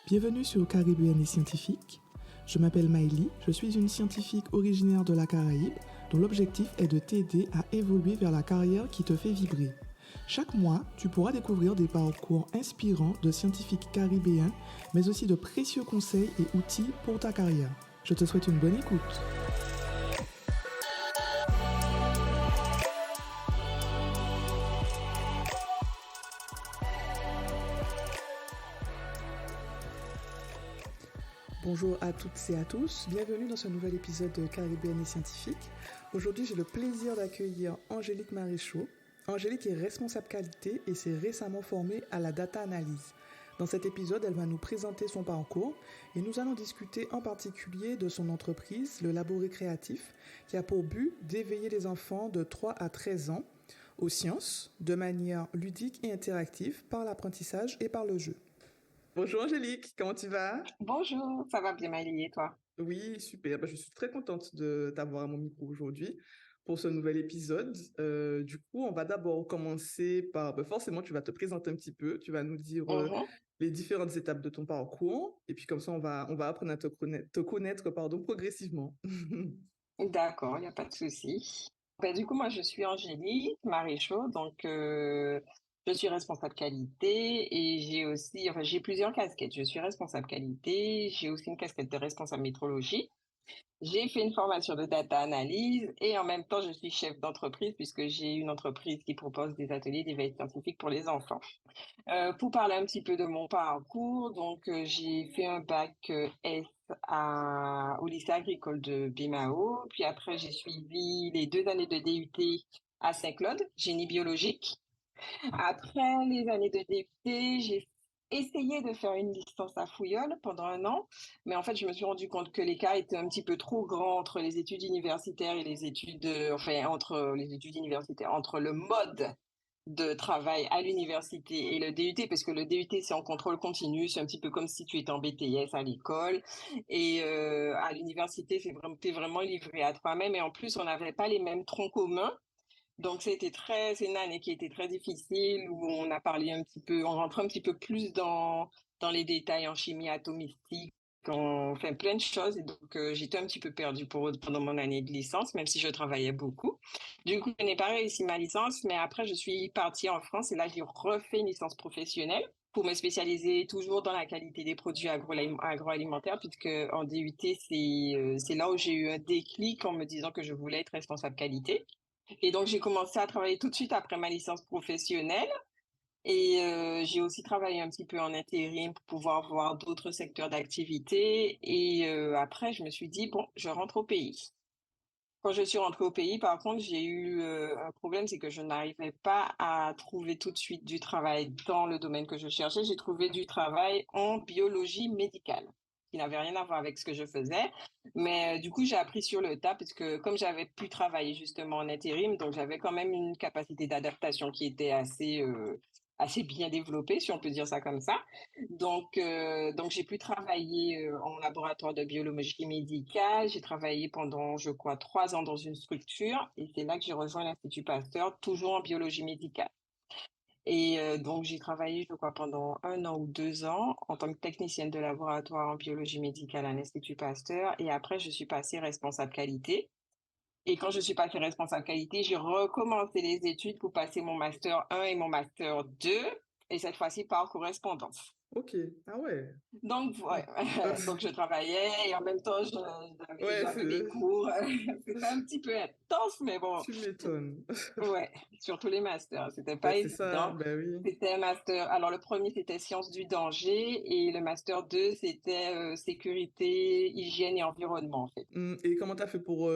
Bienvenue sur Caribéenne et Scientifique. Je m'appelle Maïli, je suis une scientifique originaire de la Caraïbe dont l'objectif est de t'aider à évoluer vers la carrière qui te fait vibrer. Chaque mois, tu pourras découvrir des parcours inspirants de scientifiques caribéens, mais aussi de précieux conseils et outils pour ta carrière. Je te souhaite une bonne écoute. Bonjour à toutes et à tous, bienvenue dans ce nouvel épisode de Caribéenne et Scientifique. Aujourd'hui, j'ai le plaisir d'accueillir Angélique Maréchaux. Angélique est responsable qualité et s'est récemment formée à la data analyse. Dans cet épisode, elle va nous présenter son parcours et nous allons discuter en particulier de son entreprise, le Laboré Créatif, qui a pour but d'éveiller les enfants de 3 à 13 ans aux sciences de manière ludique et interactive par l'apprentissage et par le jeu. Bonjour Angélique, comment tu vas? Bonjour, ça va bien Maëlie et toi? Oui, super. Je suis très contente de t'avoir à mon micro aujourd'hui pour ce nouvel épisode. Du coup, on va d'abord commencer par, forcément, tu vas te présenter un petit peu, tu vas nous dire Mhm. les différentes étapes de ton parcours, et puis comme ça, on va apprendre à te connaître, pardon, progressivement. D'accord, il n'y a pas de souci. Du coup, moi, je suis Angélique Maréchaux, donc je suis responsable qualité et j'ai plusieurs casquettes. Je suis responsable qualité, j'ai aussi une casquette de responsable métrologie. J'ai fait une formation de data analyse et en même temps, je suis chef d'entreprise puisque j'ai une entreprise qui propose des ateliers d'éveil scientifique pour les enfants. Pour parler un petit peu de mon parcours, donc j'ai fait un bac S au lycée agricole de Bimao, puis après j'ai suivi les 2 années de DUT à Saint-Claude, génie biologique. Après les années de DUT, j'ai essayé de faire une licence à Fouillol pendant un an, mais en fait je me suis rendu compte que l'écart était un petit peu trop grand entre les études universitaires et les études, entre les études universitaires, entre le mode de travail à l'université et le DUT, parce que le DUT, c'est en contrôle continu, c'est un petit peu comme si tu étais en BTS à l'école. Et à l'université, t'es vraiment livré à toi-même. Et en plus, on n'avait pas les mêmes troncs communs. Donc, c'est une année qui était très difficile, où on a parlé un petit peu, on rentrait un petit peu plus dans les détails en chimie atomistique, on fait plein de choses. Et donc, j'étais un petit peu perdue pendant mon année de licence, même si je travaillais beaucoup. Du coup, je n'ai pas réussi ma licence, mais après, je suis partie en France et là, j'ai refait une licence professionnelle pour me spécialiser toujours dans la qualité des produits agroalimentaires, puisque en DUT, c'est là où j'ai eu un déclic en me disant que je voulais être responsable qualité. Et donc, j'ai commencé à travailler tout de suite après ma licence professionnelle. Et j'ai aussi travaillé un petit peu en intérim pour pouvoir voir d'autres secteurs d'activité. Et après, je me suis dit, bon, je rentre au pays. Quand je suis rentrée au pays, par contre, j'ai eu un problème, c'est que je n'arrivais pas à trouver tout de suite du travail dans le domaine que je cherchais. J'ai trouvé du travail en biologie médicale, qui n'avait rien à voir avec ce que je faisais. Mais du coup, j'ai appris sur le tas, puisque comme j'avais pu travailler justement en intérim, donc j'avais quand même une capacité d'adaptation qui était assez bien développée, si on peut dire ça comme ça. Donc j'ai pu travailler en laboratoire de biologie médicale. J'ai travaillé pendant, je crois, 3 ans dans une structure et c'est là que j'ai rejoint l'Institut Pasteur, toujours en biologie médicale. Et donc j'ai travaillé, je crois, pendant 1 an ou 2 ans en tant que technicienne de laboratoire en biologie médicale à l'Institut Pasteur. Et après, je suis passée responsable qualité. Et quand je suis passée responsable qualité, j'ai recommencé les études pour passer mon master 1 et mon master 2, et cette fois-ci par correspondance. Ok, ah ouais. Donc, ouais. Donc, je travaillais et en même temps, Ouais, j'avais mes cours. C'était un petit peu intense, mais bon, tu m'étonnes. ouais, surtout les masters. C'était Ben, pas c'est ça, évident. ben oui. C'était un master. Alors, le premier, c'était sciences du danger et le master 2, c'était sécurité, hygiène et environnement, en fait. Et comment t'as fait pour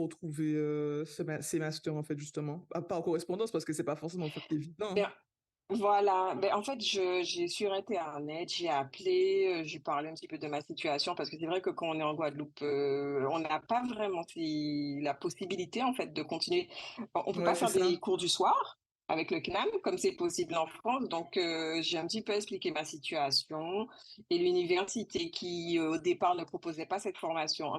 trouver ces masters, en fait, justement? Pas en correspondance, parce que c'est pas forcément un truc évident. Bien. Voilà, en fait, j'ai sur Internet, j'ai appelé, j'ai parlé un petit peu de ma situation parce que c'est vrai que quand on est en Guadeloupe, on n'a pas vraiment la possibilité en fait de continuer. On peut Ouais, pas c'est faire ça. des cours du soir avec le CNAM comme c'est possible en France. Donc, j'ai un petit peu expliqué ma situation et l'université qui, au départ, ne proposait pas cette formation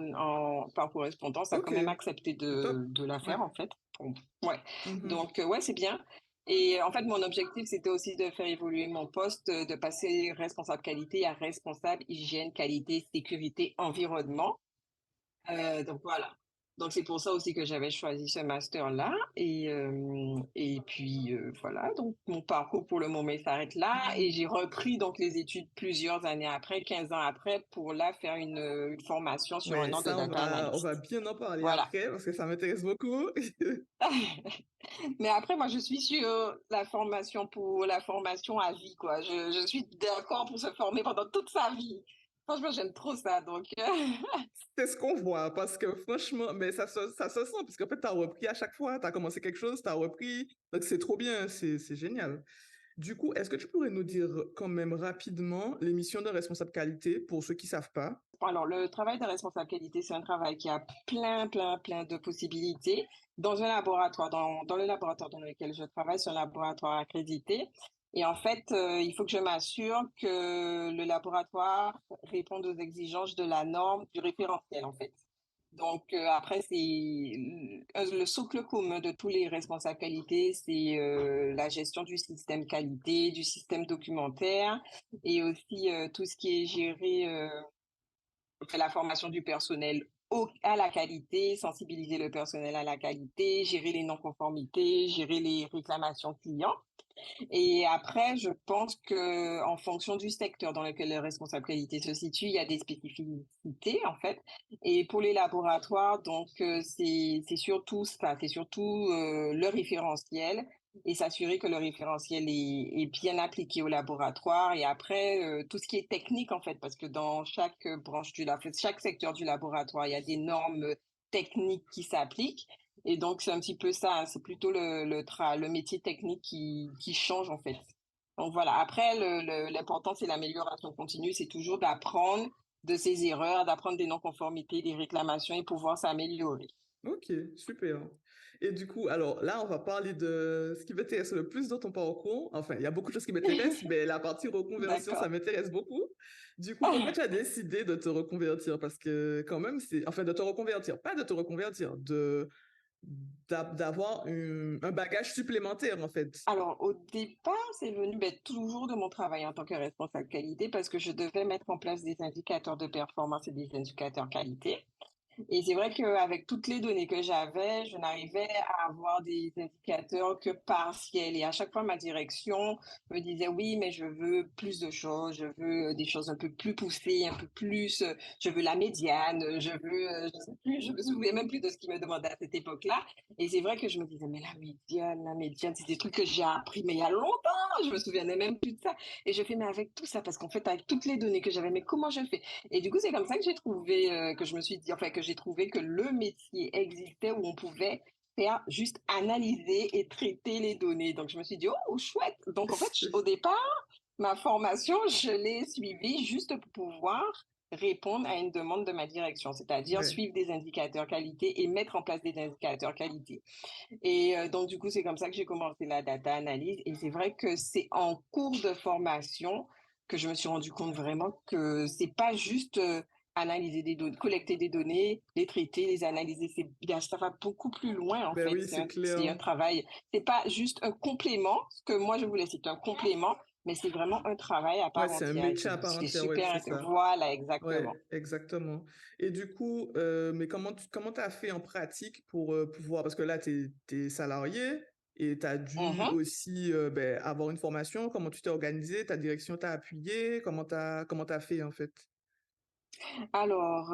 par correspondance a Ok, quand même accepté top. de la Ouais. faire en fait. Bon, ouais, Mhm. donc ouais, c'est bien. Et en fait, mon objectif, c'était aussi de faire évoluer mon poste, de passer responsable qualité à responsable hygiène, qualité, sécurité, environnement. Donc voilà. Donc c'est pour ça aussi que j'avais choisi ce master-là et puis, voilà, donc mon parcours pour le moment il s'arrête là et j'ai repris donc les études plusieurs années après, 15 ans après pour là faire une formation sur un Ouais, an de ça, data on va analyst. bien en parler Voilà. après parce que ça m'intéresse beaucoup. Mais après moi je suis sur la formation à vie quoi. Je suis d'accord pour se former pendant toute sa vie. Franchement, j'aime trop ça donc C'est ce qu'on voit parce que franchement, mais ça se sent parce qu'en fait, tu as repris à chaque fois, tu as commencé quelque chose, tu as repris. Donc, c'est trop bien, c'est génial. Du coup, est-ce que tu pourrais nous dire quand même rapidement les missions de responsable qualité pour ceux qui savent pas? Alors, le travail de responsable qualité, c'est un travail qui a plein de possibilités. Dans un laboratoire, dans le laboratoire dans lequel je travaille, c'est un laboratoire accrédité. Et en fait, il faut que je m'assure que le laboratoire réponde aux exigences de la norme du référentiel, en fait. Donc, après, le socle commun de tous les responsables qualité, c'est la gestion du système qualité, du système documentaire et aussi tout ce qui est géré fait la formation du personnel à la qualité, sensibiliser le personnel à la qualité, gérer les non-conformités, gérer les réclamations clients. Et après, je pense que en fonction du secteur dans lequel le responsable qualité se situe, il y a des spécificités en fait. Et pour les laboratoires, donc c'est surtout ça, c'est surtout le référentiel et s'assurer que le référentiel est bien appliqué au laboratoire. Et après, tout ce qui est technique en fait, parce que dans chaque branche chaque secteur du laboratoire, il y a des normes techniques qui s'appliquent. Et donc, c'est un petit peu ça, hein, c'est plutôt le métier technique qui change en fait. Donc voilà, après, l'important, c'est l'amélioration continue, c'est toujours d'apprendre de ses erreurs, d'apprendre des non-conformités, des réclamations et pouvoir s'améliorer. Ok, super. Et du coup, alors là, on va parler de ce qui m'intéresse le plus dans ton parcours. Enfin, il y a beaucoup de choses qui m'intéressent, mais la partie reconversion, ça D'accord. m'intéresse beaucoup. Du coup, pourquoi tu as décidé de te reconvertir? Parce que quand même, enfin, de te reconvertir, pas de te reconvertir, d'avoir un bagage supplémentaire, en fait. Alors, au départ, c'est venu toujours de mon travail en tant que responsable qualité parce que je devais mettre en place des indicateurs de performance et des indicateurs qualité. Et c'est vrai qu'avec toutes les données que j'avais, je n'arrivais à avoir des indicateurs que partiels. Et à chaque fois, ma direction me disait, oui, mais je veux plus de choses, je veux des choses un peu plus poussées, un peu plus, je veux la médiane, je veux, je sais plus, je me souviens même plus de ce qu'ils me demandaient à cette époque-là. Et c'est vrai que je me disais, mais la médiane, c'est des trucs que j'ai appris, mais il y a longtemps, je me souvenais même plus de ça. Et je fais, mais avec tout ça, parce qu'en fait, avec toutes les données que j'avais, mais comment je fais? Et du coup, c'est comme ça que j'ai trouvé, que je me suis dit, enfin, que j'ai trouvé que le métier existait où on pouvait faire juste analyser et traiter les données. Donc, je me suis dit, oh, chouette. Donc, en fait, au départ, ma formation, je l'ai suivie juste pour pouvoir répondre à une demande de ma direction, c'est-à-dire Ouais. suivre des indicateurs qualité et mettre en place des indicateurs qualité. Et donc, du coup, c'est comme ça que j'ai commencé la data analyse. Et c'est vrai que c'est en cours de formation que je me suis rendu compte vraiment que c'est pas juste analyser des données, collecter des données, les traiter, les analyser. Ça va beaucoup plus loin, en Ben fait. oui, c'est C'est un clair. travail. C'est pas juste un complément. Ce que moi, je voulais, c'est un complément, mais c'est vraiment un travail à Ouais, part c'est un entière. Et métier à part c'est entière, ouais, super. c'est ça. Voilà, exactement. Ouais, exactement. Et du coup, mais comment t'as fait en pratique pour pouvoir, parce que là, t'es salarié et t'as dû Mhm. aussi ben, avoir une formation. Comment tu t'es organisé? Ta direction t'a appuyé? Comment t'as fait en fait? Alors,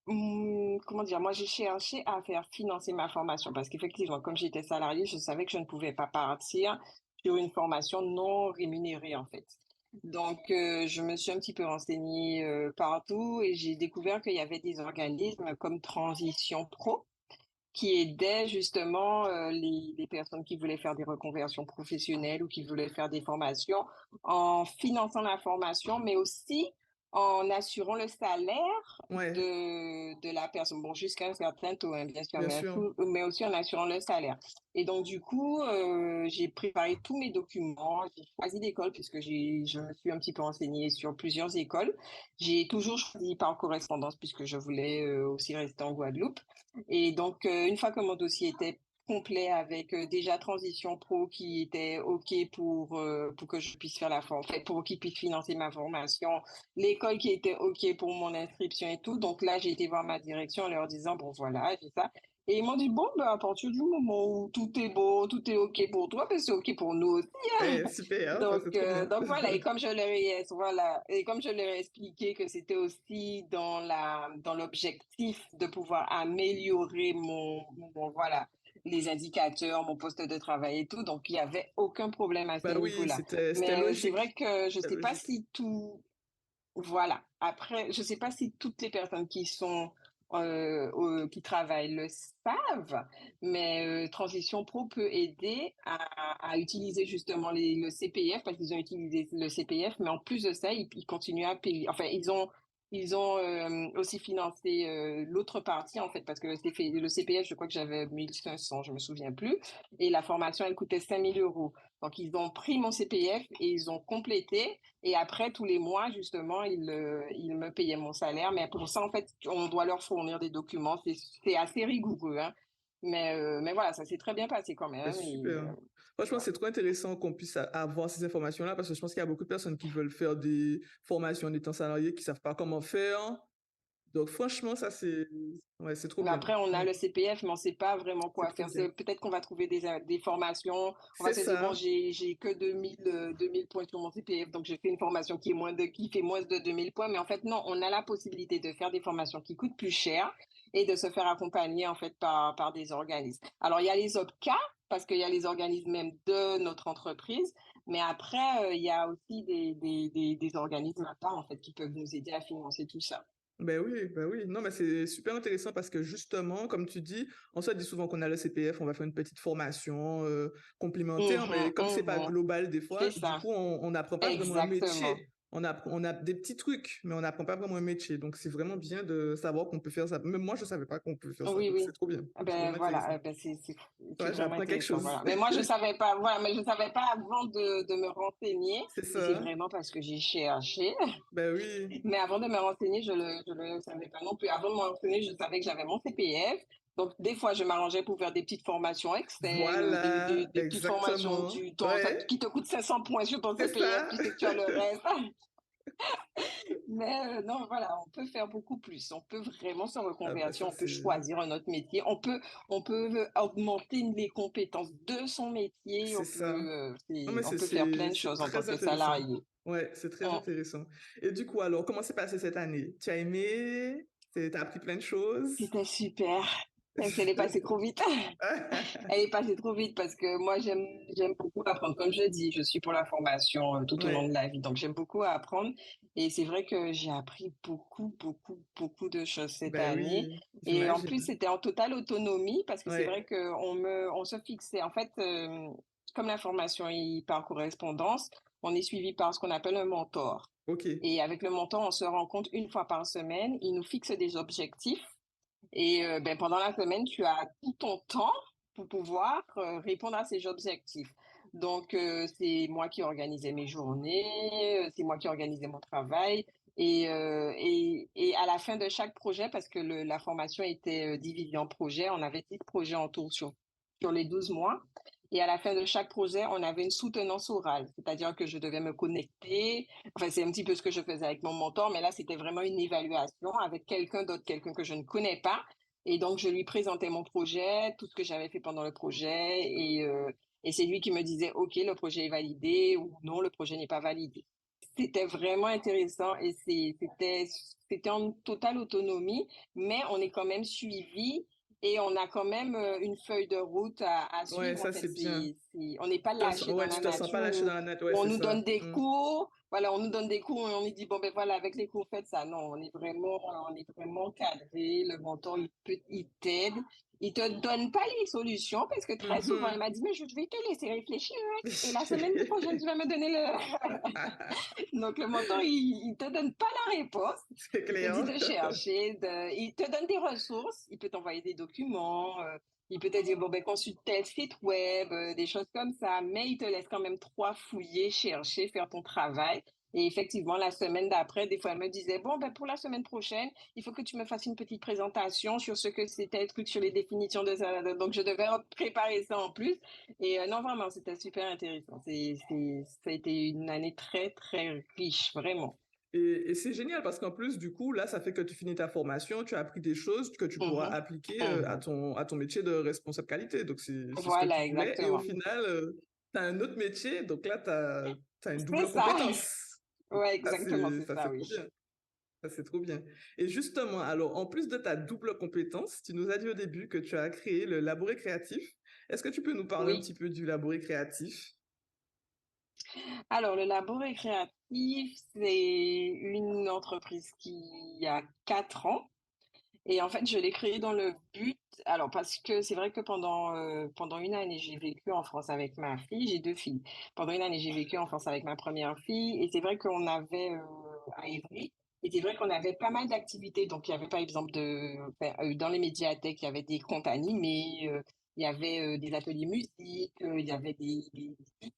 comment dire? Moi, j'ai cherché à faire financer ma formation parce qu'effectivement, comme j'étais salariée, je savais que je ne pouvais pas partir sur une formation non rémunérée, en fait. Donc, je me suis un petit peu renseignée partout et j'ai découvert qu'il y avait des organismes comme Transition Pro qui aidaient justement les personnes qui voulaient faire des reconversions professionnelles ou qui voulaient faire des formations en finançant la formation, mais aussi en assurant le salaire Ouais, de la personne. Bon, jusqu'à un certain taux, hein, bien sûr, bien sûr. mais aussi en assurant le salaire. Et donc, du coup, j'ai préparé tous mes documents, j'ai choisi l'école puisque je me suis un petit peu renseignée sur plusieurs écoles. J'ai toujours choisi par correspondance puisque je voulais aussi rester en Guadeloupe. Et donc, une fois que mon dossier était complet avec déjà Transition Pro qui était OK pour que je puisse faire en fait, pour qu'ils puissent financer ma formation, l'école qui était OK pour mon inscription et tout. Donc là, j'ai été voir ma direction en leur disant, bon voilà, j'ai ça. Et ils m'ont dit, bon, ben, à partir du moment où tout est beau, tout est OK pour toi, ben, c'est OK pour nous aussi. Super, hein, ça Donc, c'est trop bien. voilà, et comme je leur ai expliqué que c'était aussi dans l'objectif de pouvoir améliorer voilà, les indicateurs, mon poste de travail et tout, donc il y avait aucun problème à ce Bah oui, niveau-là. c'était Mais c'est vrai logique. que je C'était sais pas logique. si tout voilà. Après, je sais pas si toutes les personnes qui travaillent le savent, mais Transition Pro peut aider à utiliser justement le CPF parce qu'ils ont utilisé le CPF, mais en plus de ça, ils continuent à payer. Enfin, ils ont aussi financé l'autre partie en fait parce que le CPF, je crois que j'avais 1 500, je me souviens plus, et la formation elle coûtait 5 000 euros. Donc ils ont pris mon CPF et ils ont complété. Et après, tous les mois, justement, ils me payaient mon salaire. Mais pour ça, en fait, on doit leur fournir des documents. C'est assez rigoureux, hein. Mais voilà, ça s'est très bien passé quand Bah, même. Et, super. Franchement, voilà. c'est trop intéressant qu'on puisse avoir ces informations-là parce que je pense qu'il y a beaucoup de personnes qui veulent faire des formations en étant salariés qui savent pas comment faire. Donc, franchement, ça, ouais, c'est trop Mais bien. après, on a Ouais, le CPF, mais on ne sait pas vraiment c'est quoi trop faire. bien. Peut-être qu'on va trouver des formations. On va C'est se dire, bon, ça. j'ai que 2000 points sur mon CPF, donc j'ai fait une formation qui fait moins de 2000 points. Mais en fait, non, on a la possibilité de faire des formations qui coûtent plus cher et de se faire accompagner, en fait, par des organismes. Alors, il y a les OPCA, parce qu'il y a les organismes même de notre entreprise. Mais après, il y a aussi des organismes à part, en fait, qui peuvent nous aider à financer tout ça. Ben oui, ben oui. Non, mais c'est super intéressant parce que justement, comme tu dis, on se dit souvent qu'on a le CPF, on va faire une petite formation complémentaire, mais Mhm, comme c'est pas mhm. global des C'est fois, du ça. coup, on n'apprend pas vraiment un Exactement. métier. On a des petits trucs, mais on n'apprend pas vraiment un métier. Donc, c'est vraiment bien de savoir qu'on peut faire ça. Même moi, je savais pas qu'on peut faire ça. Oui, Donc, c'est oui. trop bien. Ah C'est ben vraiment voilà, intéressant. ben c'est Ouais, vraiment j'apprends quelque intéressant, chose. voilà. Mais moi, je savais pas, voilà, mais je savais pas avant de me renseigner. C'est Et c'est ça. vraiment parce que j'ai cherché. Ben oui. Mais avant de me renseigner, je le savais pas non plus. Avant de me renseigner, je savais que j'avais mon CPF. Donc, des fois, je m'arrangeais pour faire des petites formations Excel, Voilà, des petites formations exactement. Ouais, qui te coûtent 500 points sur ton c'est CPF. ça. Tu sais que tu as le reste. Mais non, voilà, on peut faire beaucoup plus. On peut vraiment se Ah ben reconvertir, ça, on peut c'est... choisir un autre métier, on peut augmenter les compétences de son métier, C'est ça. Non, mais on peut faire plein de c'est choses en tant très que intéressant. salarié. Ouais, c'est très On- intéressant. Et du coup, alors, comment s'est passé cette année? Tu as aimé? T'as appris plein de choses? C'était super, même si elle est passée trop vite. Elle est passée trop vite parce que moi, j'aime beaucoup apprendre. Comme je dis, je suis pour la formation tout au long de Ouais, la vie. Donc, j'aime beaucoup apprendre. Et c'est vrai que j'ai appris beaucoup, beaucoup, beaucoup de choses cette ben année. oui, Et en plus, j'imagine. c'était en totale autonomie parce que c'est vrai Ouais, on se fixait. En fait, comme la formation est par correspondance, on est suivi par ce qu'on appelle un mentor. ok. Et avec le mentor, on se rencontre une fois par semaine. Il nous fixe des objectifs et ben, pendant la semaine, tu as tout ton temps pour pouvoir répondre à ces objectifs. Donc, c'est moi qui organisais mes journées, c'est moi qui organisais mon travail. Et à la fin de chaque projet, parce que la formation était divisée en projets, on avait 10 projets en tout sur les 12 mois. Et à la fin de chaque projet, on avait une soutenance orale, c'est-à-dire que je devais me connecter. Enfin, c'est un petit peu ce que je faisais avec mon mentor, mais là, c'était vraiment une évaluation avec quelqu'un d'autre, quelqu'un que je ne connais pas. Et donc, je lui présentais mon projet, tout ce que j'avais fait pendant le projet, et c'est lui qui me disait, OK, le projet est validé ou non, le projet n'est pas validé. C'était vraiment intéressant et c'était en totale autonomie, mais on est quand même suivi et on a quand même une feuille de route à Ouais, suivre. En ça, fait, c'est bien. on n'est pas lâché dans Ouais, tu la te sens pas nature lâché dans la net. Ouais, où on c'est nous donne ça. des cours. Voilà, on nous donne des cours et on nous dit, bon, ben voilà, avec les cours, faites ça. Non, on est vraiment cadré. Le mentor, il t'aide. Il te donne pas les solutions parce que très souvent, il Mhm. m'a dit, mais je vais te laisser réfléchir, hein, et la semaine prochaine, tu vas me donner le, donc, le mentor, il te donne pas la réponse. C'est Il te dit clair. de chercher, il te donne des ressources, il peut t'envoyer des documents, il peut te dire, bon, ben, consulte tel site web, des choses comme ça, mais il te laisse quand même trois fouiller, chercher, faire ton travail. Et effectivement, la semaine d'après, des fois, elle me disait, bon, ben, pour la semaine prochaine, il faut que tu me fasses une petite présentation sur ce que c'était, truc sur les définitions de ça. Donc, je devais préparer ça en plus. Et non, vraiment, c'était super intéressant. Ça a été une année très, très riche, vraiment. Et c'est génial parce qu'en plus, du coup, là, ça fait que tu finis ta formation, tu as appris des choses que tu pourras Mhm, appliquer mhm. à ton métier de responsable qualité. Donc, c'est ce que tu Voilà, voulais. Et au exactement. final, tu as un autre métier. Donc là, tu as une C'est double ça. compétence. Ouais, exactement, c'est Ça, ça, c'est oui. trop bien. Ça, c'est trop bien. Et justement, alors, en plus de ta double compétence, tu nous as dit au début que tu as créé le Laboré Créatif. Est-ce que tu peux nous parler un Oui. petit peu du Laboré Créatif? Alors, le labo récréatif, c'est une entreprise qui a 4 ans. Et en fait, je l'ai créé dans le but, alors parce que c'est vrai que pendant une année, j'ai vécu en France avec ma fille, j'ai 2 filles. Pendant une année, j'ai vécu en France avec ma première fille et c'est vrai qu'on avait, à Évry et c'est vrai qu'on avait pas mal d'activités. Donc il y avait par exemple dans les médiathèques, il y avait des contes animés, il y avait, des ateliers musique, il y avait des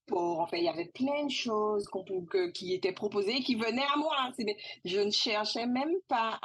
sports, enfin, il y avait plein de choses qui étaient proposées et qui venaient à moi, hein. Je ne cherchais même pas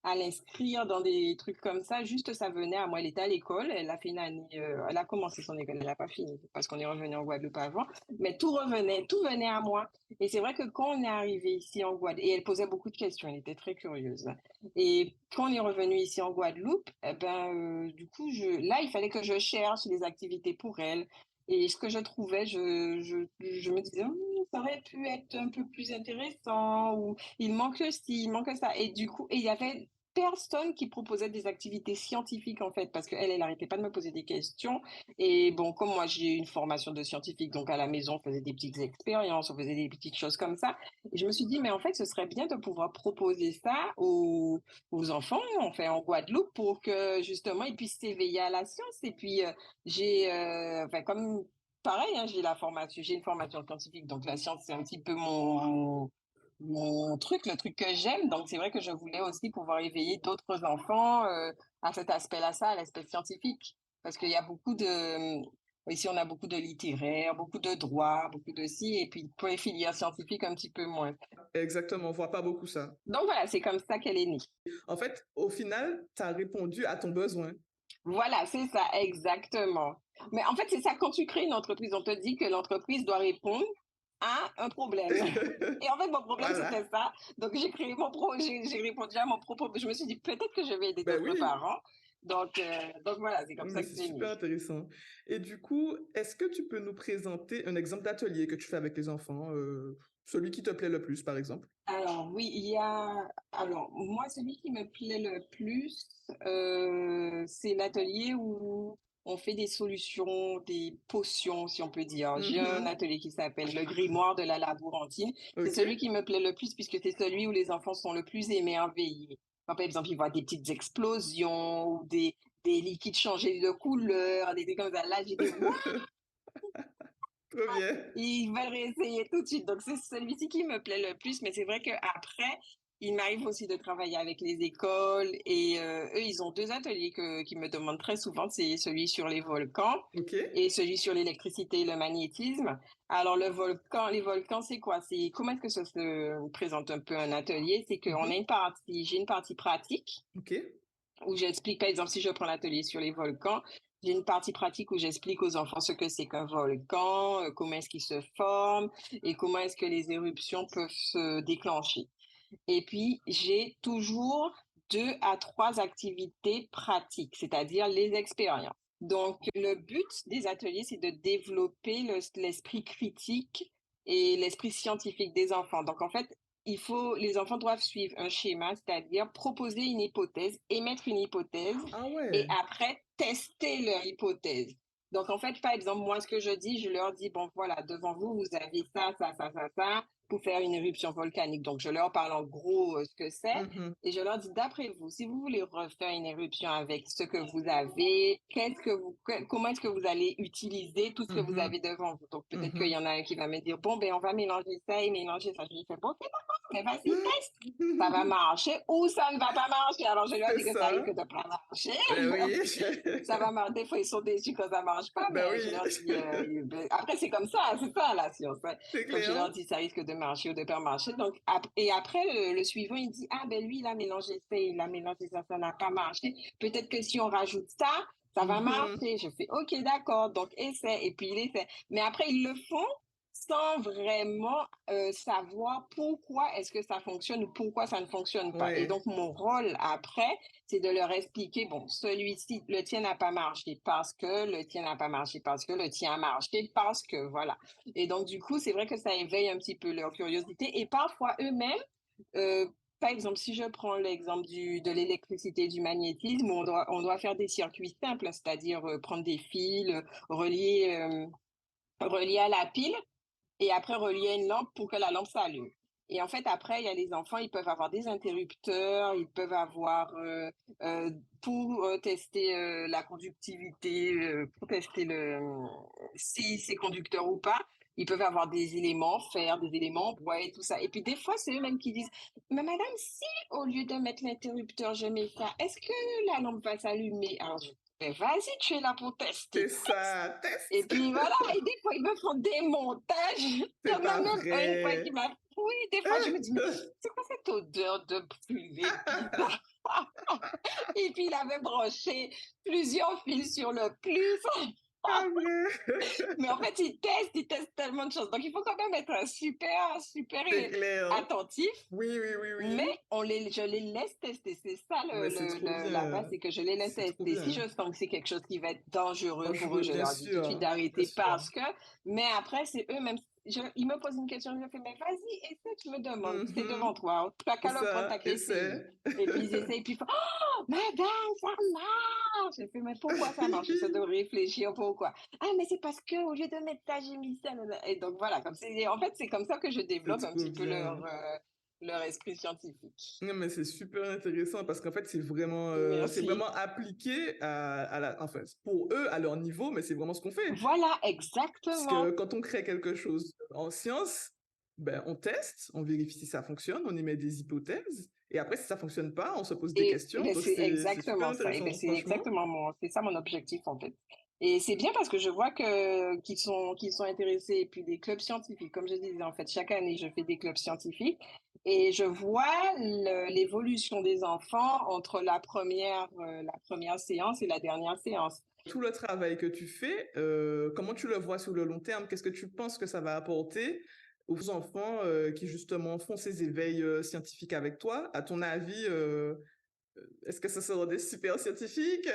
à l'inscrire dans des trucs comme ça. Juste, ça venait à moi. Elle était à l'école, elle a fait une année, elle a commencé son école, elle n'a pas fini parce qu'on est revenu en Guadeloupe avant. Mais tout venait à moi. Et c'est vrai que quand on est arrivé ici en Guadeloupe, et elle posait beaucoup de questions, elle était très curieuse. Et quand on est revenu ici en Guadeloupe, eh ben, du coup, là, il fallait que je cherche des activités pour elle. Et ce que je trouvais, je me disais, ça aurait pu être un peu plus intéressant, ou il manque ci, il manque ça. Et du coup, il y avait personne qui proposait des activités scientifiques en fait, parce qu'elle, elle arrêtait pas de me poser des questions. Et bon, comme moi j'ai une formation de scientifique, donc à la maison on faisait des petites expériences, on faisait des petites choses comme ça. Et je me suis dit, mais en fait, ce serait bien de pouvoir proposer ça aux enfants, enfin en Guadeloupe, pour que justement ils puissent s'éveiller à la science. Et puis enfin comme pareil, hein, j'ai une formation scientifique, donc la science c'est un petit peu mon truc, le truc que j'aime. Donc, c'est vrai que je voulais aussi pouvoir éveiller d'autres enfants à cet aspect-là, ça, à l'aspect scientifique. Parce qu'il y a beaucoup de... Ici, on a beaucoup de littéraire, beaucoup de droit, beaucoup de ci, et puis pour les filières scientifiques, un petit peu moins. Exactement, on voit pas beaucoup ça. Donc voilà, c'est comme ça qu'elle est née. En fait, au final, tu as répondu à ton besoin. Voilà, c'est ça, exactement. Mais en fait, c'est ça, quand tu crées une entreprise, on te dit que l'entreprise doit répondre à un problème. Et en fait, mon problème, c'était Voilà. ça. Donc, j'ai créé mon projet, j'ai répondu à mon propre. Je me suis dit, peut-être que je vais aider Ben d'autres oui, parents. Donc voilà, c'est comme mais ça que c'est c'est né. super intéressant. Et du coup, est-ce que tu peux nous présenter un exemple d'atelier que tu fais avec les enfants, celui qui te plaît le plus, par exemple? Alors, oui, alors, moi, celui qui me plaît le plus, c'est l'atelier où on fait des solutions, des potions, si on peut dire. J'ai un Mhm. atelier qui s'appelle le grimoire de la labourantine. C'est Ok. celui qui me plaît le plus puisque c'est celui où les enfants sont le plus émerveillés. Quand, par exemple, ils voient des petites explosions ou des liquides changer de couleur, des trucs comme ça. Là, j'ai dit, Trop bien. ils veulent réessayer tout de suite. Donc, c'est celui-ci qui me plaît le plus. Mais c'est vrai qu'après, il m'arrive aussi de travailler avec les écoles. Et eux, ils ont 2 ateliers qui me demandent très souvent. C'est celui sur les volcans Ok. et celui sur l'électricité et le magnétisme. Alors, les volcans, c'est quoi? C'est comment est-ce que ça se présente un peu un atelier? C'est qu'on a Mhm. j'ai une partie pratique Ok. où j'explique, par exemple, si je prends l'atelier sur les volcans, j'ai une partie pratique où j'explique aux enfants ce que c'est qu'un volcan, comment est-ce qu'il se forme et comment est-ce que les éruptions peuvent se déclencher. Et puis, j'ai toujours 2 à 3 activités pratiques, c'est-à-dire les expériences. Donc, le but des ateliers, c'est de développer l'esprit critique et l'esprit scientifique des enfants. Donc, en fait, les enfants doivent suivre un schéma, c'est-à-dire proposer une hypothèse, émettre une hypothèse Ah et ouais. après tester leur hypothèse. Donc, en fait, par exemple, moi, ce que je dis, je leur dis, bon, voilà, devant vous, vous avez ça, ça, ça, ça, ça, pour faire une éruption volcanique. Donc, je leur parle en gros ce que c'est. Mhm. Et je leur dis, d'après vous, si vous voulez refaire une éruption avec ce que vous avez, comment est-ce que vous allez utiliser tout ce que vous Mhm. avez devant vous? Donc, peut-être qu'il y Mhm. en a un qui va me dire, bon, ben, on va mélanger ça et mélanger ça. Je lui fais, bon, ok, d'accord, mais vas-y, teste. Ça va marcher ou ça ne va pas marcher. Alors, je leur C'est dis que ça ça. risque de pas marcher. Ben oui. Ça va marcher. Des fois, ils sont déçus quand ça marche pas, Ben mais je oui. leur dis, après, c'est comme ça, c'est ça, la science, hein. C'est Donc, je clair. leur dis, ça risque de marcher ou de pas marcher. Donc, et après, le suivant, il dit, ah ben lui, il a mélangé ça, ça n'a pas marché. Peut-être que si on rajoute ça va Mhm. marcher. Je fais, ok, d'accord, donc essaie. Et puis il essaie. Mais après, ils le font sans vraiment savoir pourquoi est-ce que ça fonctionne ou pourquoi ça ne fonctionne pas. Et Ouais, donc, mon rôle après, c'est de leur expliquer, bon, celui-ci, le tien n'a pas marché parce que, le tien n'a pas marché parce que, le tien a marché parce que, voilà. Et donc, du coup, c'est vrai que ça éveille un petit peu leur curiosité et parfois eux-mêmes, euh, par exemple, si je prends l'exemple de l'électricité, du magnétisme, on doit faire des circuits simples, c'est-à-dire prendre des fils, relier à la pile et après relier à une lampe pour que la lampe s'allume. Et en fait, après, il y a les enfants, ils peuvent avoir des interrupteurs, ils peuvent avoir, pour tester la conductivité, pour tester si c'est conducteur ou pas, ils peuvent avoir des éléments fer, des éléments bois et tout ça. Et puis des fois, c'est eux-mêmes qui disent, mais madame, si au lieu de mettre l'interrupteur, je mets ça, est-ce que la lampe va s'allumer? Alors, je dis, mais vas-y, tu es là pour tester. c'est ça, Et test. puis voilà, et des fois, ils me font des montages. Il y C'est en a pas même un, une fois, qui vrai. m'a... Oui, des fois, je me dis, mais c'est quoi cette odeur de brûlé de pizza? Et puis, il avait branché plusieurs fils sur le plus. Pas vrai. Mais en fait, il teste tellement de choses. Donc, il faut quand même être super, super C'est clair. attentif. Oui, oui, oui, Mais oui. je les laisse tester. C'est ça Mais c'est trop la base, bien. c'est que je les laisse C'est trop tester. Si bien. je sens que c'est quelque chose qui va être dangereux pour eux, Dangereux, je bien leur dis tout de suite sûr. Bien d'arrêter sûr. parce que, mais après, c'est eux-mêmes. Ils me posent une question, je fais, mais vas-y, essaie, tu me demandes. C'est devant Mhm. toi. Tu n'as C'est qu'à le prendre, ça, t'as qu'à essayer. essaie. Et puis ils essayent, puis ils font, oh, madame, ça marche. Je fais, mais pourquoi ça marche? J'essaie de réfléchir pourquoi. Ah, mais c'est parce que au lieu de mettre ça, j'ai mis ça. Et donc voilà, en fait, c'est comme ça que je C'est développe un trop petit peu bien. leur esprit scientifique. Non, mais c'est super intéressant parce qu'en fait, c'est Merci. vraiment appliqué enfin, pour eux, à leur niveau, mais c'est vraiment ce qu'on fait. Voilà, Parce exactement. que quand on crée quelque chose en science, ben, on teste, on vérifie si ça fonctionne, on émet des hypothèses, et après, si ça fonctionne pas, on se pose des Et questions. ben, Donc, c'est c'est super exactement ça. Et ben, intéressant, c'est franchement. exactement c'est ça mon objectif en fait. Et c'est bien parce que je vois qu'ils sont intéressés. Et puis des clubs scientifiques, comme je disais en fait, chaque année je fais des clubs scientifiques et je vois l'évolution des enfants entre la première séance et la dernière séance. Tout le travail que tu fais, comment tu le vois sur le long terme? Qu'est-ce que tu penses que ça va apporter aux enfants qui justement font ces éveils scientifiques avec toi? À ton avis, est-ce que ce seront des super scientifiques?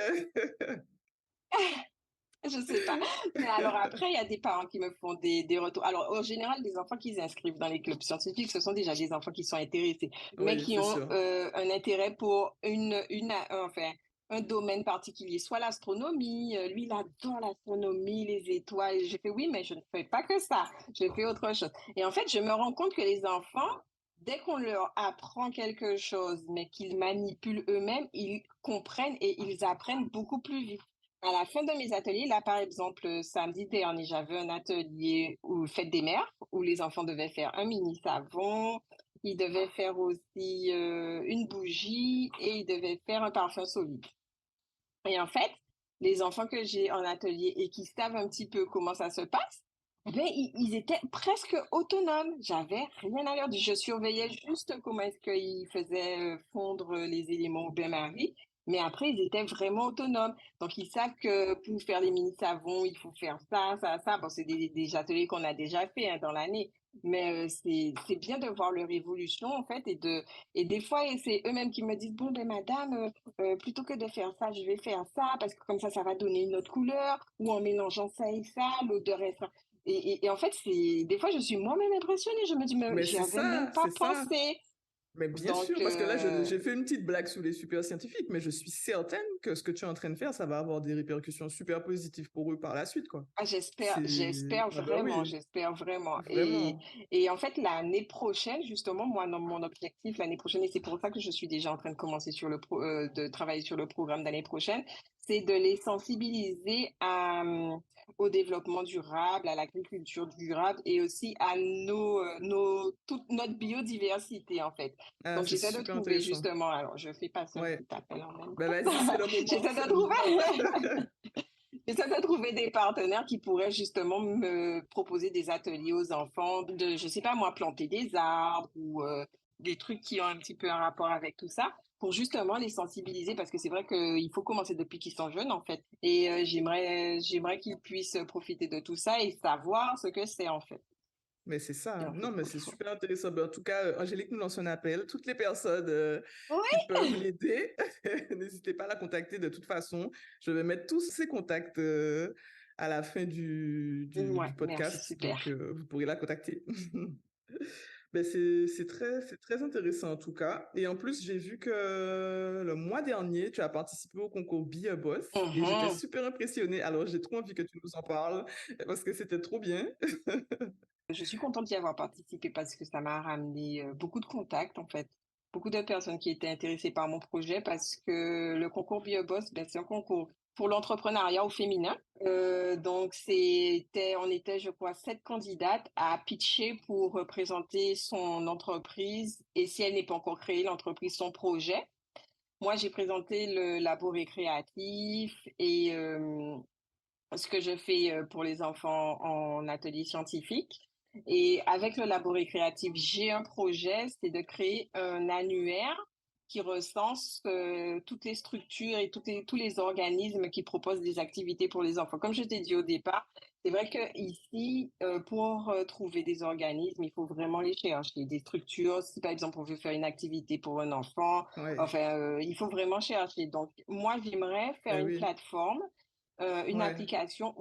Je sais pas. Mais alors après, il y a des parents qui me font des retours. Alors, en général, les enfants qui s'inscrivent dans les clubs scientifiques, ce sont déjà des enfants qui sont intéressés, mais Oui, qui c'est ont sûr. un intérêt pour enfin, un domaine particulier, soit l'astronomie. Lui, il adore l'astronomie, les étoiles. Et j'ai fait, oui, mais je ne fais pas que ça. Je fais autre chose. Et en fait, je me rends compte que les enfants, dès qu'on leur apprend quelque chose, mais qu'ils manipulent eux-mêmes, ils comprennent et ils apprennent beaucoup plus vite. À la fin de mes ateliers, là, par exemple, samedi dernier, j'avais un atelier fête des mères, où les enfants devaient faire un mini savon, ils devaient faire aussi une bougie et ils devaient faire un parfum solide. Et en fait, les enfants que j'ai en atelier et qui savent un petit peu comment ça se passe, ben, ils étaient presque autonomes. J'avais rien à leur dire. Je surveillais juste comment est-ce qu'ils faisaient fondre les éléments au bain-marie. Mais après, ils étaient vraiment autonomes. Donc, ils savent que pour faire les mini-savons, il faut faire ça, ça, ça. Bon, c'est des ateliers qu'on a déjà fait dans l'année. Mais c'est bien de voir leur évolution, en fait. Et des fois, c'est eux-mêmes qui me disent, bon, ben, madame, plutôt que de faire ça, je vais faire ça parce que comme ça va donner une autre couleur ou en mélangeant ça et ça, l'odeur est ça. Et en fait, des fois, je suis moi-même impressionnée. Je me dis, mais Mais j'y avais même pas c'est ça. pensé. Mais bien Donc, sûr, parce que là, j'ai fait une petite blague sous les super scientifiques, mais je suis certaine que ce que tu es en train de faire, ça va avoir des répercussions super positives pour eux par la suite, quoi. j'espère Ah bah vraiment, oui, j'espère vraiment. vraiment. Et en fait, l'année prochaine, justement, moi, dans mon objectif l'année prochaine, et c'est pour ça que je suis déjà en train de commencer de travailler sur le programme d'année prochaine, c'est de les sensibiliser au développement durable, à l'agriculture durable et aussi à toute notre biodiversité, en fait. Ah, Donc, c'est j'essaie de super trouver intéressant. justement, alors je fais passer un Ouais. petit appel en même Ben temps. vas-y, c'est le moment, J'essaie c'est de le moment. trouver J'essaie de trouver des partenaires qui pourraient justement me proposer des ateliers aux enfants de, je sais pas moi, planter des arbres ou des trucs qui ont un petit peu un rapport avec tout ça pour justement les sensibiliser parce que c'est vrai qu'il faut commencer depuis qu'ils sont jeunes en fait. Et j'aimerais qu'ils puissent profiter de tout ça et savoir ce que c'est en fait. Mais c'est ça, Et hein. en Non, fait, mais c'est super intéressant. Ben, en tout cas, Angélique nous lance un appel. Toutes les personnes qui ouais, peuvent l'aider, n'hésitez pas à la contacter de toute façon. Je vais mettre tous ces contacts à la fin ouais, du merci, podcast, donc super. vous pourrez la contacter. Ben, c'est très intéressant en tout cas. Et en plus, j'ai vu que le mois dernier, tu as participé au concours Be a Boss et j'étais Mhm. super impressionnée. Alors, j'ai trop envie que tu nous en parles parce que c'était trop bien. Je suis contente d'y avoir participé parce que ça m'a ramené beaucoup de contacts en fait, beaucoup de personnes qui étaient intéressées par mon projet parce que le concours BioBoss, ben, c'est un concours pour l'entrepreneuriat au féminin. Donc on était, je crois, 7 candidates à pitcher pour représenter son entreprise et si elle n'est pas encore créée, l'entreprise, son projet. Moi, j'ai présenté le labo récréatif et ce que je fais pour les enfants en atelier scientifique. Et avec le labo récréatif, j'ai un projet, c'est de créer un annuaire qui recense toutes les structures et tous les organismes qui proposent des activités pour les enfants. Comme je t'ai dit au départ, c'est vrai que ici, pour trouver des organismes, il faut vraiment les chercher. Des structures, si par exemple on veut faire une activité pour un enfant, Ouais, enfin, il faut vraiment chercher. Donc, moi, j'aimerais faire ben une oui, plateforme une ouais. application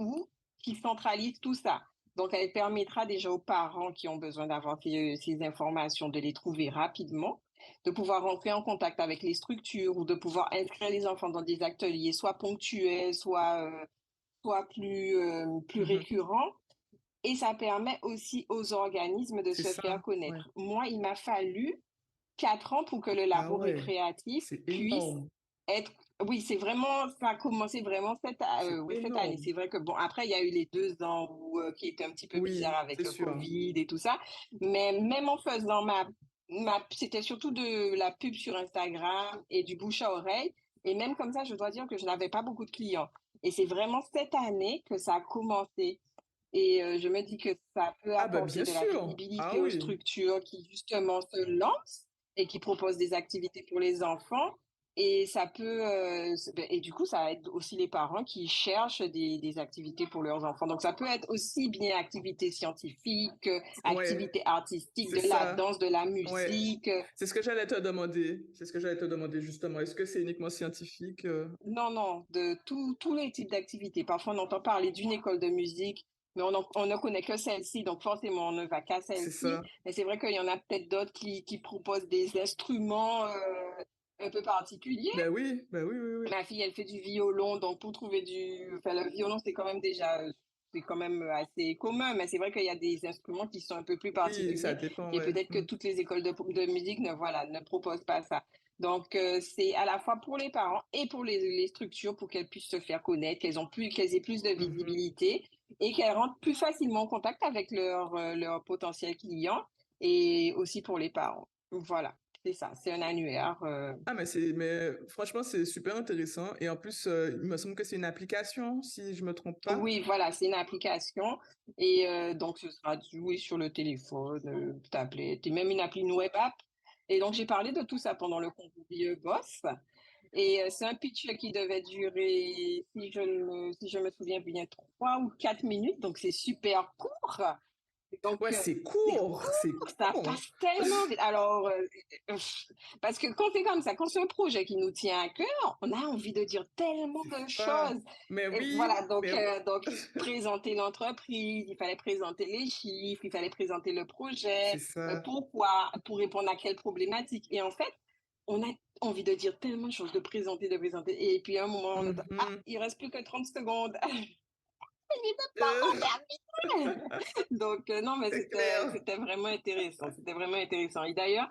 qui centralise tout ça. Donc, elle permettra déjà aux parents qui ont besoin d'avoir ces informations de les trouver rapidement, de pouvoir rentrer en contact avec les structures ou de pouvoir inscrire les enfants dans des ateliers, soit ponctuels, soit plus Mhm. récurrents. Et ça permet aussi aux organismes de C'est se ça, faire ouais. connaître. Moi, il m'a fallu 4 ans pour que le Ah labo ouais, récréatif c'est puisse énorme. être. Oui, c'est vraiment, ça a commencé vraiment C'est oui, cette année. énorme. C'est vrai que bon, après, il y a eu les 2 ans qui étaient un petit peu bizarres Oui, avec c'est le sûr. Covid et tout ça. Mais même en faisant c'était surtout de la pub sur Instagram et du bouche à oreille. Et même comme ça, je dois dire que je n'avais pas beaucoup de clients. Et c'est vraiment cette année que ça a commencé. Et je me dis que ça peut Ah bah apporter bien de la sûr. Ah visibilité aux oui. structures qui justement se lancent et qui proposent des activités pour les enfants. Et ça peut, et du coup, ça aide aussi les parents qui cherchent des activités pour leurs enfants. Donc, ça peut être aussi bien activité scientifique, Ouais, activité artistique, c'est de la ça. danse, de la Ouais. musique. C'est ce que j'allais te demander. C'est ce que j'allais te demander justement. Est-ce que c'est uniquement scientifique? Non, non, de tous les types d'activités. Parfois, on entend parler d'une école de musique, mais on ne connaît que celle-ci, donc forcément, on ne va qu'à C'est celle-ci. ça. Mais c'est vrai qu'il y en a peut-être d'autres qui proposent des instruments un peu particuliers. Ben oui, oui, oui. Ma fille, elle fait du violon, donc pour trouver enfin, le violon, c'est quand même assez commun, mais c'est vrai qu'il y a des instruments qui sont un peu plus Oui, ça particuliers dépend, et ouais. peut-être que Mm. toutes les écoles de musique ne proposent pas ça. Donc, c'est à la fois pour les parents et pour les structures pour qu'elles puissent se faire connaître, qu'elles aient plus de Mhm. visibilité et qu'elles rentrent plus facilement en contact avec leurs potentiels clients et aussi pour les parents. Voilà, c'est ça, c'est un annuaire. Ah mais franchement c'est super intéressant et en plus il me semble que c'est une application si je me trompe pas. Oui, voilà, c'est une application et donc ce sera oui, sur le téléphone, tablette et même une appli, une web app et donc j'ai parlé de tout ça pendant le concours Boss et c'est un pitch qui devait durer, si je me souviens bien, 3 ou 4 minutes, donc c'est super court. Donc, Ouais, c'est c'est court, c'est court, ça court. passe tellement vite. Alors, euh, parce que quand c'est comme ça, quand c'est un projet qui nous tient à cœur, on a envie de dire tellement C'est de ça. choses. Mais Et oui, voilà, mais donc présenter l'entreprise, il fallait présenter les chiffres, il fallait présenter le c'est projet, ça. pourquoi, pour répondre à quelle problématique. Et en fait, on a envie de dire tellement de choses, de présenter, de présenter. Et puis à un moment, on entend, ah, Mhm. il reste plus que 30 secondes. Il n'est pas encore Euh, terminé. Donc, non, mais c'est clair. c'était vraiment intéressant. C'était vraiment intéressant. Et d'ailleurs,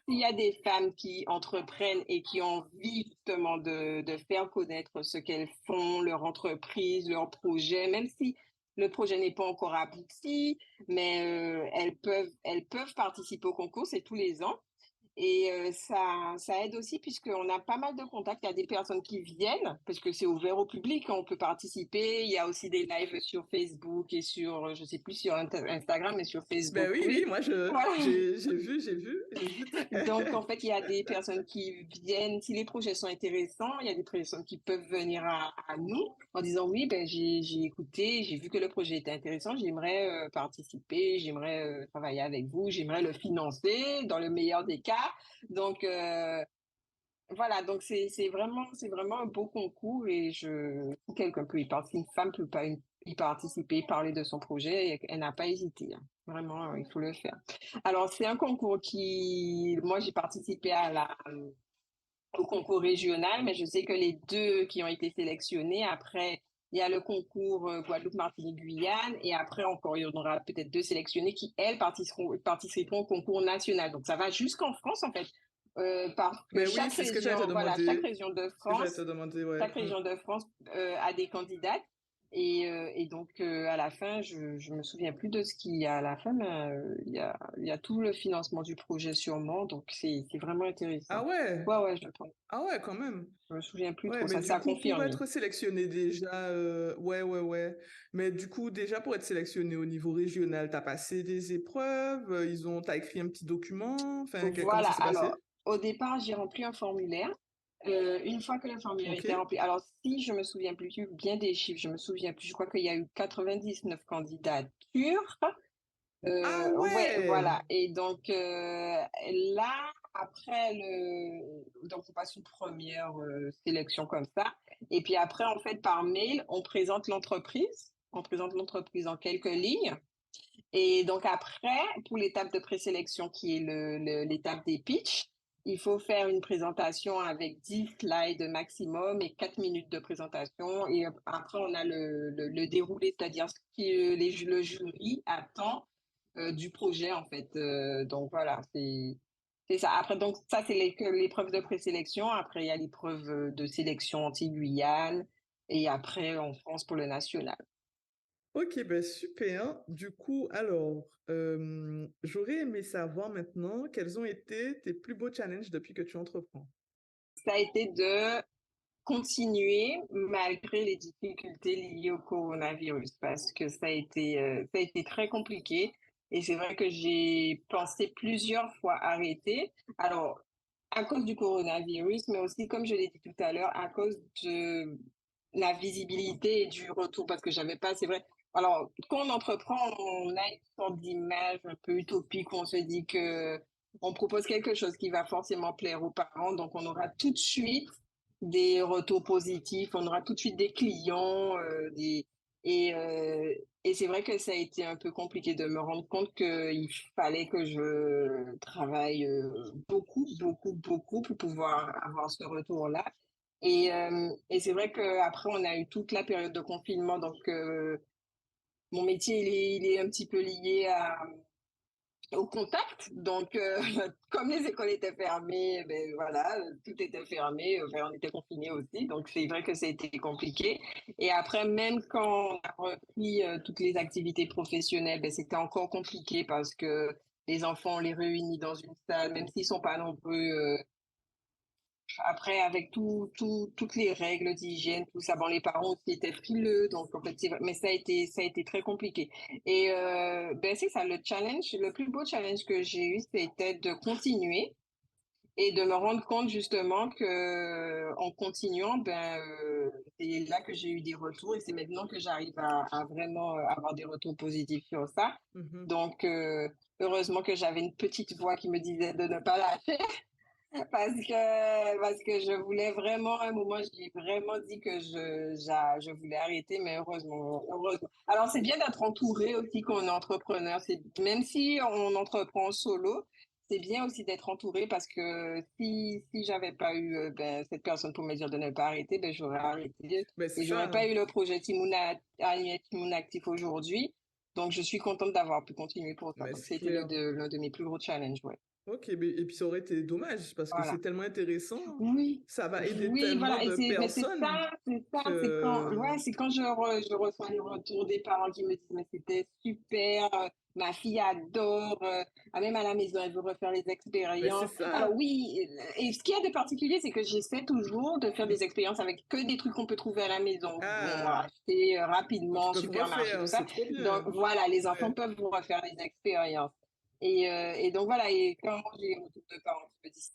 s'il y a des femmes qui entreprennent et qui ont envie justement de faire connaître ce qu'elles font, leur entreprise, leur projet, même si le projet n'est pas encore abouti, mais elles peuvent participer au concours, c'est tous les ans. et ça aide aussi puisqu'on a pas mal de contacts. Il y a des personnes qui viennent parce que c'est ouvert au public, on peut participer. Il y a aussi des lives sur Facebook et sur, je sais plus sur Instagram, mais sur Ben Facebook, oui, oui, oui. moi, Voilà. j'ai vu. Donc, en fait, il y a des personnes qui viennent, si les projets sont intéressants, il y a des personnes qui peuvent venir à nous en disant, oui, ben, j'ai écouté, j'ai vu que le projet était intéressant, j'aimerais participer, j'aimerais travailler avec vous, j'aimerais le financer dans le meilleur des cas. Donc, voilà, donc c'est vraiment un beau concours et si quelqu'un peut y participer, une femme peut pas y participer, parler de son projet, elle n'a pas hésité, hein. Vraiment, il faut le faire. Alors, c'est un concours moi, j'ai participé au concours régional, mais je sais que les deux qui ont été sélectionnés, après, il y a le concours Guadeloupe, Martinique, Guyane, et après encore, il y en aura peut-être deux sélectionnés qui, elles, participeront au concours national. Donc, ça va jusqu'en France, en fait, parce que Ben oui, c'est ce que j'allais te chaque demander. région de Ce que j'allais te France demander, ouais. chaque région de France a des candidates. Et donc, à la fin, je me souviens plus de ce qu'il y a à la fin, mais il y a tout le financement du projet sûrement. Donc, c'est vraiment Ah intéressant. ouais, Ouais, ouais, je pense. ah ouais, quand même. Je me souviens plus Ouais, trop. mais Ça, du a coup, pour confirmé. être sélectionné déjà, ouais, ouais, ouais. Mais du coup, déjà pour être sélectionné au niveau régional, t'as passé des épreuves, t'as écrit un petit document, enfin, comment Voilà. ça s'est Alors, passé? au départ, j'ai rempli un formulaire. Une fois que le formulaire Ok. était rempli, alors si je me souviens plus bien des chiffres, je me souviens plus. Je crois qu'il y a eu 99 candidatures. Ah Ouais, ouais! voilà. Et donc là, après donc on passe une première sélection comme ça. Et puis après, en fait, par mail, on présente l'entreprise. On présente l'entreprise en quelques lignes. Et donc après, pour l'étape de présélection qui est l'étape des pitchs, il faut faire une présentation avec 10 slides maximum et 4 minutes de présentation. Et après, on a le déroulé, c'est-à-dire ce que le jury attend du projet, en fait. Donc voilà, c'est ça. Après, donc ça, c'est l'épreuve de présélection. Après, il y a l'épreuve de sélection anti-Guyane et après en France pour le national. Ok, ben super. Du coup, alors, j'aurais aimé savoir maintenant quels ont été tes plus beaux challenges depuis que tu entreprends. Ça a été de continuer malgré les difficultés liées au coronavirus parce que ça a été très compliqué et c'est vrai que j'ai pensé plusieurs fois arrêter. Alors, à cause du coronavirus, mais aussi, comme je l'ai dit tout à l'heure, à cause de la visibilité et du retour parce que j'avais pas, c'est vrai. Alors, quand on entreprend, on a une sorte d'image un peu utopique où on se dit que on propose quelque chose qui va forcément plaire aux parents, donc on aura tout de suite des retours positifs, on aura tout de suite des clients, et, euh, et c'est vrai que ça a été un peu compliqué de me rendre compte qu'il fallait que je travaille beaucoup, beaucoup, beaucoup pour pouvoir avoir ce retour-là. Et c'est vrai qu'après, on a eu toute la période de confinement, donc mon métier, il est un petit peu lié au contact. Donc, comme les écoles étaient fermées, ben voilà, tout était fermé, enfin, on était confinés aussi. Donc, c'est vrai que ça a été compliqué. Et après, même quand on a repris toutes les activités professionnelles, ben, c'était encore compliqué parce que les enfants, on les réunit dans une salle, même s'ils sont pas nombreux. Après, avec toutes les règles d'hygiène, tout ça, bon, les parents aussi étaient frileux, donc en fait, mais ça a été très compliqué. Et ben c'est ça, le plus beau challenge que j'ai eu, c'était de continuer et de me rendre compte justement que en continuant, c'est là que j'ai eu des retours et c'est maintenant que j'arrive à vraiment avoir des retours positifs sur ça. Mhm. Donc, heureusement que j'avais une petite voix qui me disait de ne pas lâcher. Parce que je voulais vraiment, à un moment, j'ai vraiment dit que je voulais arrêter, mais heureusement. Alors, c'est bien d'être entouré aussi quand on est entrepreneur. Même si on entreprend en solo, c'est bien aussi d'être entouré parce que si j'avais pas eu cette personne pour me dire de ne pas arrêter, ben, j'aurais arrêté Ben c'est et j'aurais pas ça. eu le projet Timoun Actif aujourd'hui. Donc, je suis contente d'avoir pu continuer pour ça. Ben Donc, c'est c'était clair. l'un de mes plus gros challenges, ouais. Ok, et puis ça aurait été dommage parce que c'est Voilà. tellement intéressant, Oui, ça va aider oui, tellement voilà, et de personnes c'est ça, c'est quand, que... ouais, c'est quand je reçois les retours des parents qui me disent: «Mais c'était super, ma fille adore, ah, même à la maison, elle veut refaire les Mais c'est expériences». Alors ça. oui, et ce qu'il y a de particulier, c'est que j'essaie toujours de faire des expériences avec que des trucs qu'on peut trouver à la maison, qu'on va Ah, acheter, donc ils rapidement, peuvent supermarché, tout refaire, ça. c'est trop Donc bien. voilà, les enfants Ouais, peuvent refaire les expériences. Et donc voilà, et quand j'ai les retours de parents qui me disent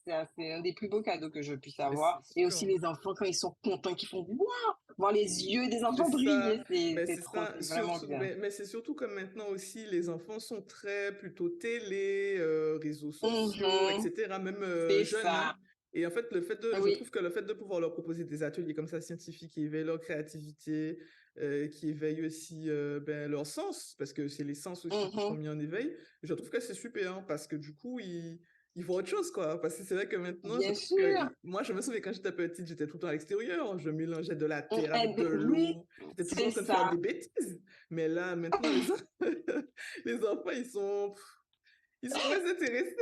ça, c'est un des plus beaux cadeaux que je puisse mais avoir. c'est Et aussi sûr. les enfants quand ils sont contents, qu'ils font: «Waouh!» Voir les yeux des C'est enfants ça, briller, mais c'est c'est trop, ça, c'est vraiment surtout, bien. mais c'est surtout comme maintenant aussi, les enfants sont très plutôt télé, réseaux sociaux, Mmh. etc., même C'est jeunes, hein. ça. Et en fait, je trouve Oui. que le fait de pouvoir leur proposer des ateliers comme ça, scientifiques, qui éveillent leur créativité, qui éveillent aussi ben, leur sens, parce que c'est les sens aussi qui sont Mmh. mis en éveil, je trouve que c'est super, hein, parce que du coup, ils voient autre chose, quoi. Parce que c'est vrai que maintenant, je Bien trouve que sûr. moi, je me souviens quand j'étais petite, j'étais tout le temps à l'extérieur. Je mélangeais de la terre Et avec de oui, l'eau. J'étais toujours c'est en train de faire ça. des bêtises. Mais là, maintenant, les enfants, ils sont très intéressés.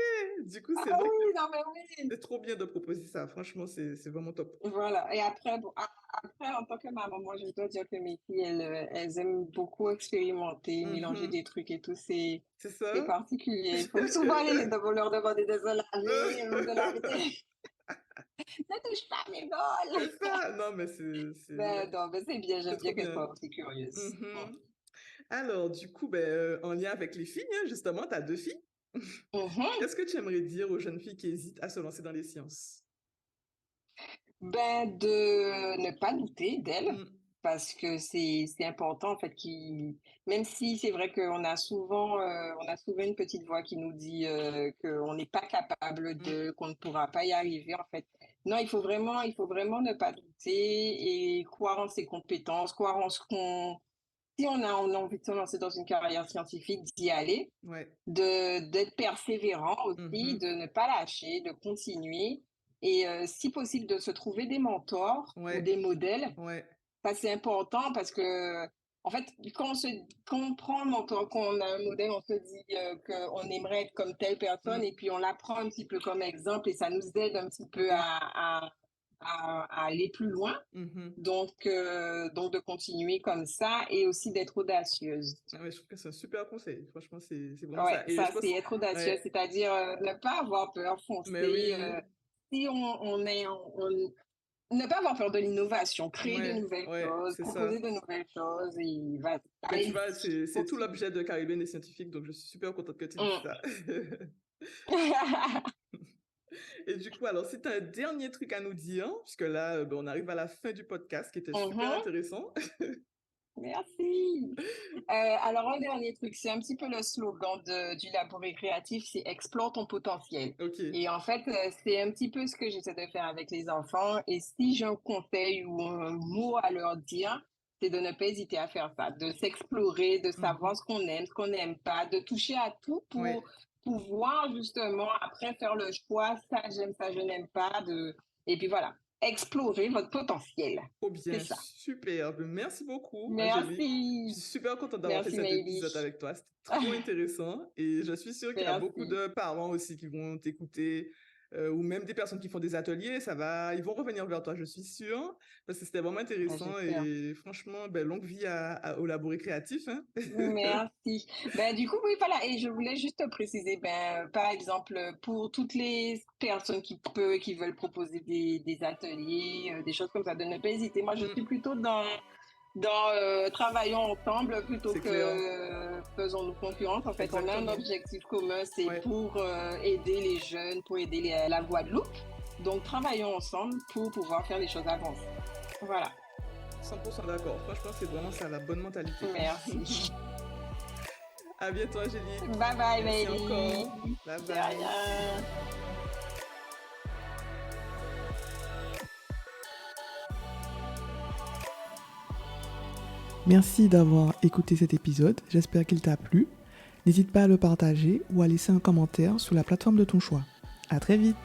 Du coup, Ah c'est vrai que oui, non mais oui. c'est trop bien de proposer ça. Franchement, c'est vraiment top. Voilà, et après, bon, après, en tant que maman, moi, je dois dire que mes filles, elles aiment beaucoup expérimenter, mélanger Mhm. des trucs et tout, C'est c'est ça? particulier. Il faut souvent leur demander de se laver ou de l'arrêter. Ne touche pas à mes C'est bols! ça? Non, mais Ben non, mais c'est bien, c'est j'aime trop bien qu'elles bien. soient aussi curieuses. Mhm. Alors, du coup, ben, en lien avec les filles, hein, justement, tu as deux filles. Mhm. Qu'est-ce que tu aimerais dire aux jeunes filles qui hésitent à se lancer dans les sciences? Ben, de ne pas douter d'elles, Mm. parce que c'est important, en fait, même si c'est vrai on a souvent une petite voix qui nous dit, qu'on n'est pas capable Mm. qu'on ne pourra pas y arriver, en fait. Non, il faut vraiment ne pas douter et croire en ses compétences, croire en ce qu'on si on a envie de se lancer dans une carrière scientifique, d'y aller, Ouais. d'être persévérant aussi, Mhm. de ne pas lâcher, de continuer et si possible de se trouver des mentors ou Ouais. des modèles. Ouais. Ça, c'est important parce que en fait, quand on prend un mentor, quand on a un modèle, on se dit, qu'on aimerait être comme telle personne Mm. et puis on la prend un petit peu comme exemple et ça nous aide un petit peu Oui. à aller plus loin. Mhm. Donc de continuer comme ça et aussi d'être audacieuse. Ah ouais, je trouve que c'est un super conseil. Franchement, c'est vraiment Ouais, ça. Et je ça, pense, c'est être audacieux, ouais, c'est-à-dire, ne pas avoir peur, mais foncer, oui, si on ne pas avoir peur de l'innovation, créer de ouais, nouvelles ouais, choses, c'est proposer ça. de nouvelles choses et va Ben, tu allez-y, vois, c'est tout continue. l'objet de Caribbean et scientifique, donc je suis super contente que tu dises Mmh. ça. Et du coup, alors, si tu as un dernier truc à nous dire, puisque là, ben, on arrive à la fin du podcast, qui était super Mmh. intéressant. Merci. Alors un dernier truc, c'est un petit peu le slogan du Labouré créatif, c'est «Explore ton potentiel» Ok. et en fait, c'est un petit peu ce que j'essaie de faire avec les enfants et si j'ai un conseil ou un mot à leur dire, c'est de ne pas hésiter à faire ça, de s'explorer, de savoir Mhm. ce qu'on n'aime pas, de toucher à tout pour Ouais. pouvoir justement après faire le choix, ça je n'aime pas, et puis voilà, explorer votre potentiel. Trop C'est bien, ça. super. Ben, merci beaucoup, Angélique. Je Merci. suis super contente d'avoir fait Merci cet Meili. épisode avec toi. C'était trop intéressant. Et je suis sûre qu'il y a beaucoup Merci. de parents aussi qui vont t'écouter, ou même des personnes qui font des ateliers. Ils vont revenir vers toi, je suis sûre, parce que c'était vraiment Ah, intéressant. j'espère. Et franchement, ben, longue vie au laboré créatif, hein. Merci. Ben, du coup, oui, voilà. Et je voulais juste te préciser, ben, par exemple, pour toutes les personnes qui veulent proposer des ateliers, des choses comme ça, de ne pas hésiter. Moi, je Mm, suis plutôt travaillons ensemble plutôt c'est clair. que faisons-nous concurrence. En fait, on a un Exactement. objectif commun, c'est Ouais, pour aider les jeunes, pour aider la Guadeloupe. Donc, travaillons ensemble pour pouvoir faire les choses avancer. Voilà. 100% d'accord. Franchement, c'est vraiment ça, la bonne mentalité. Merci. À bientôt, Angélique. Bye bye, Merci Meili. encore. Bye De bye. rien. Merci d'avoir écouté cet épisode, j'espère qu'il t'a plu. N'hésite pas à le partager ou à laisser un commentaire sur la plateforme de ton choix. À très vite!